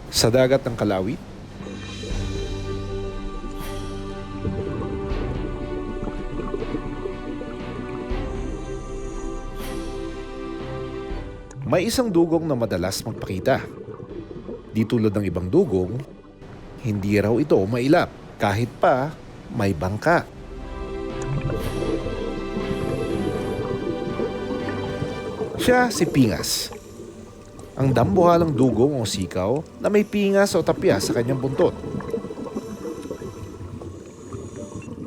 Sa dagat ng Kalawit, may isang dugong na madalas magpakita. Di tulad ng ibang dugong, hindi raw ito mailap kahit pa may bangka. Siya si Pingas, ang dambuhalang dugong o sikaw na may pingas o tapya sa kanyang buntot.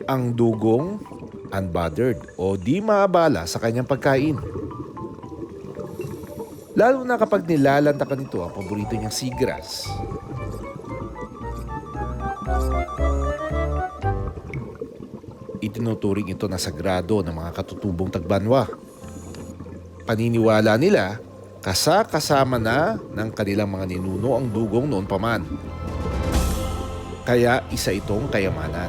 Ang dugong unbothered o di maabala sa kanyang pagkain. Lalo na kapag nilalantakan nito ang paborito niyang seagrass. Itinuturing ito na sagrado ng mga katutubong tagbanwa. Paniniwala nila, kasama na ng kanilang mga ninuno ang dugong noon pa man. Kaya isa itong kayamanan.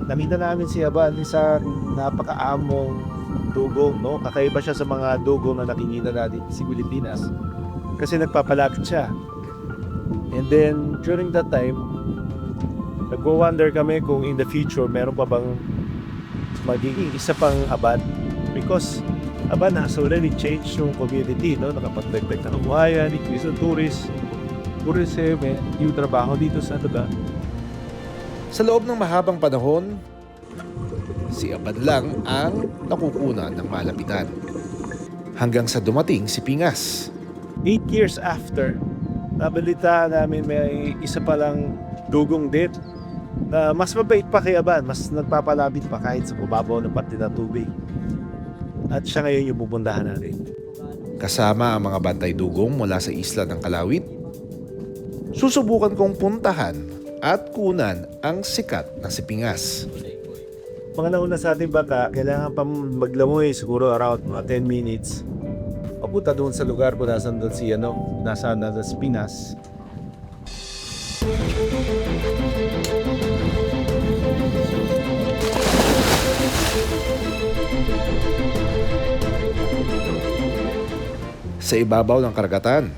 Nakita namin si Aban, isang napakaamong dugong, no? Kakaiba siya sa mga dugong na nakikita natin sa Pilipinas. Kasi nagpapalapit siya. And then, during that time, nagwo-wonder kami kung in the future, meron pa bang magiging isa pang Aban. Because Aban has already changed yung community, no? Nakapagdagdag ng kabuhayan, increase ng tourism, yung trabaho dito sa lugar. Sa loob ng mahabang panahon, si Aban lang ang nakukunan ng malapitan. Hanggang sa dumating si Pingas. 8 years after, nabalita namin may isa palang dugong din na mas mabait pa kay Aban, mas nagpapalapit pa kahit sa mababaw ng pati ng tubig. At siya ngayon yung pupuntahan natin. Kasama ang mga bantay dugong mula sa isla ng Kalawit, susubukan kong puntahan at kunan ang sikat na si Pingas. Mga nauna sa ating baka, kailangan pa maglamoy siguro around mga 10 minutes. Papunta doon sa lugar kung nasan doon si nasa Pinas. Sa ibabaw ng karagatan,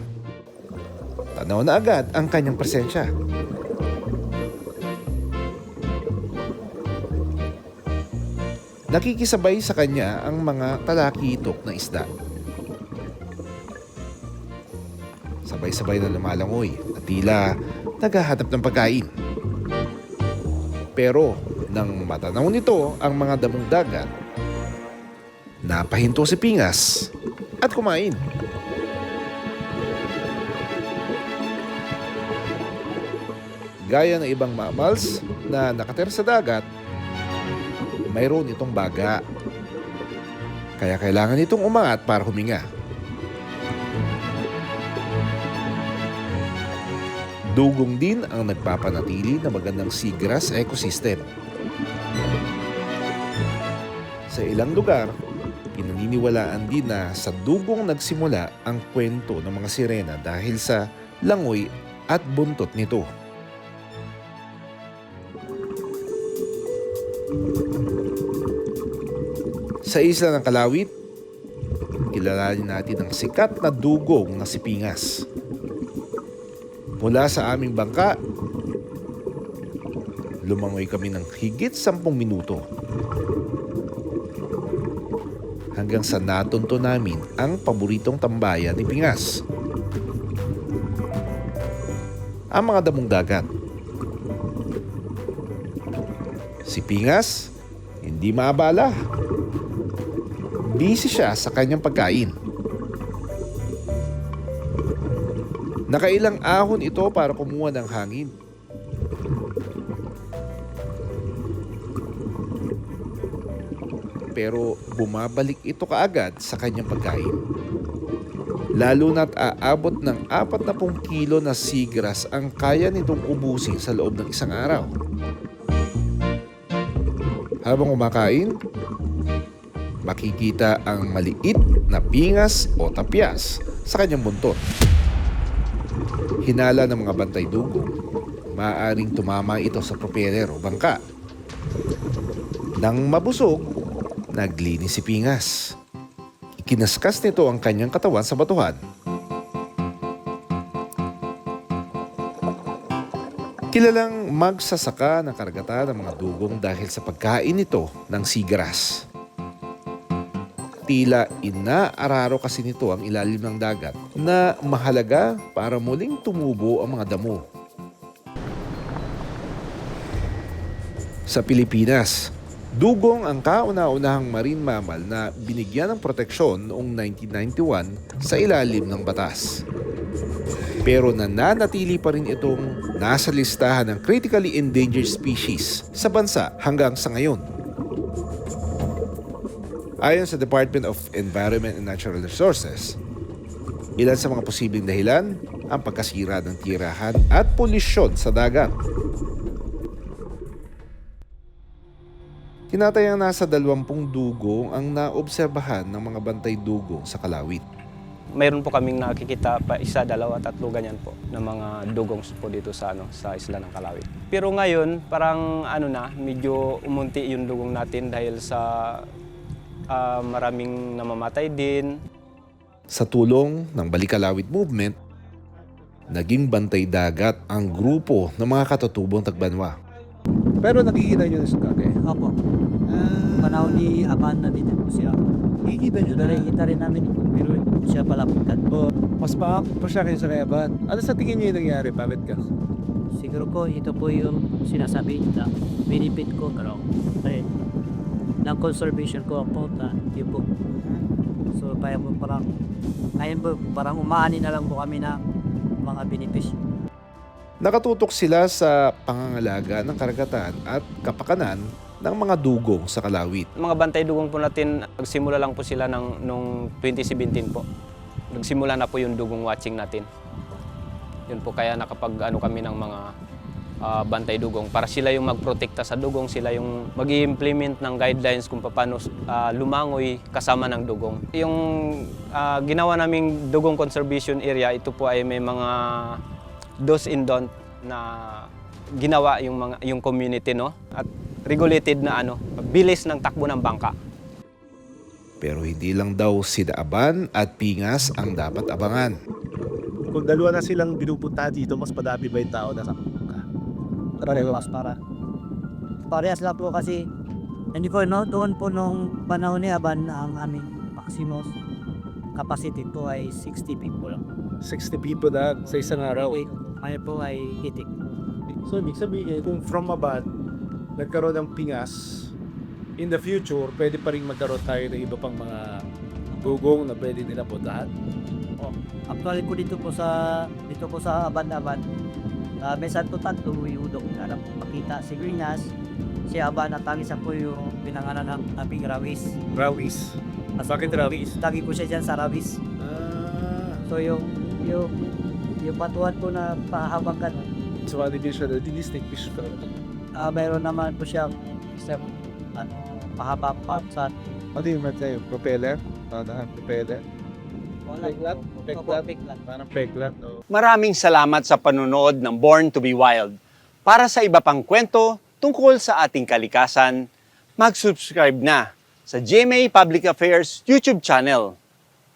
tanaw na agad ang kanyang presensya. Nakikisabay sa kanya ang mga talakitok na isda. Sabay-sabay na lumalangoy at tila naghahanap ng pagkain. Pero nang matanaw nito ang mga damong dagat, napahinto si Pingas at kumain. Gaya ng ibang mammals na nakatira sa dagat, mayroon itong baga. Kaya kailangan itong umangat para huminga. Dugong din ang nagpapanatili na magandang seagrass ecosystem. Sa ilang lugar, pinaniniwalaan din na sa dugong nagsimula ang kwento ng mga sirena dahil sa langoy at buntot nito. Sa isla ng Kalawit, kilalanin natin ang sikat na dugong na si Pingas. Mula sa aming bangka, lumangoy kami ng higit 10 minuto. Hanggang sa natunto namin ang paboritong tambayan ni Pingas. Ang mga damong dagat. Si Pingas, hindi maabala. Busy siya sa kanyang pagkain. Nakailang ahon ito para kumuha ng hangin. Pero bumabalik ito kaagad sa kanyang pagkain. Lalo na't aabot ng 40 kilo na seagrass ang kaya nitong ubusin sa loob ng isang araw. Habang kumakain, makikita ang maliit na pingas o tapyas sa kanyang buntot. Hinala ng mga bantay dugong, maaaring tumama ito sa propeller o bangka. Nang mabusog, naglinis si Pingas. Ikinaskas nito ang kanyang katawan sa batuhan. Kilalang magsasaka ng karagatan ng mga dugong dahil sa pagkain nito ng seagrass. Tila inaararo kasi nito ang ilalim ng dagat na mahalaga para muling tumubo ang mga damo. Sa Pilipinas, dugong ang kauna-unahang marine mammal na binigyan ng proteksyon noong 1991 sa ilalim ng batas. Pero nananatili pa rin itong nasa listahan ng critically endangered species sa bansa hanggang sa ngayon. Ayon sa Department of Environment and Natural Resources, ilan sa mga posibleng dahilan ang pagkasira ng tirahan at polusyon sa dagat. Tinatayang nasa 20 dugong ang naobserbahan ng mga bantay dugong sa Kalawit. Mayroon po kaming nakikita pa isa, dalawa, tatlo ganyan po ng mga dugong po dito sa sa isla ng Kalawit. Pero ngayon, parang medyo umunti yung dugong natin dahil sa maraming namamatay din. Sa tulong ng Balikalawit Movement, naging bantay dagat ang grupo ng mga katutubong Tagbanwa. Pero nakikita nyo na sa kake. Opo. Panahon ni Aban na dito po siya. Nakikita nyo na. Nakikita rin namin, pero siya pala puntat. Mas paakot pa siya kaysa kay Aban. Ano sa tingin nyo yung nangyari? Bakit ka? Siguro ko, ito po yung sinasabi na benefit ko, pero ng conservation ko ang punta, yun po. So, parang, ngayon po, parang umaani na lang po kami na mga benepisyo. Nakatutok sila sa pangangalaga ng karagatan at kapakanan ng mga dugong sa Kalawit. Mga bantay dugong po natin, nagsimula lang po sila nung 2017 po. Nagsimula na po yung dugong watching natin. Yun po kaya nakapag kami ng mga bantay dugong para sila yung magprotekta sa dugong, sila yung mag-i-implement ng guidelines kung paano lumangoy kasama ng dugong. Yung ginawa naming dugong conservation area, ito po ay may mga do's and don't na ginawa yung community, no? At regulated na bilis ng takbo ng bangka. Pero hindi lang daw si Aban at Pingas ang dapat abangan. Kung dalawa na silang binupunta dito, mas madami ba yung tao na sa ka? Mas parehas lang po kasi hindi po, no, doon po nung panahon ni Aban ang aming maximum capacity po ay 60 people lang. 60 people na sa isang araw. Ngayon po ay hitik. So, ibig sabihin, kung from Aban, nagkaroon ng Pingas, in the future, pwede pa rin magkaroon tayo ng iba pang mga dugong na pwede nila puntahan. Actually po dito po sa Aban-Aban, may santo tanto uyudok na makita si Grinas, si Aban at tangis po yung pinanganan ng aming Rawis. Rawis. Bakit Rawis? Tagi po siya dyan sa Rawis. So yung batuan po na pahabang ganun, So, ano din siya, distinguish ka. mayroon naman po siyang isang pahaba pa sa Ano yung sa'yo? Propeller? Propeller? Peklat? Peklat. Parang peklat. Maraming salamat sa panonood ng Born to be Wild. Para sa iba pang kwento tungkol sa ating kalikasan, mag-subscribe na sa GMA Public Affairs YouTube channel.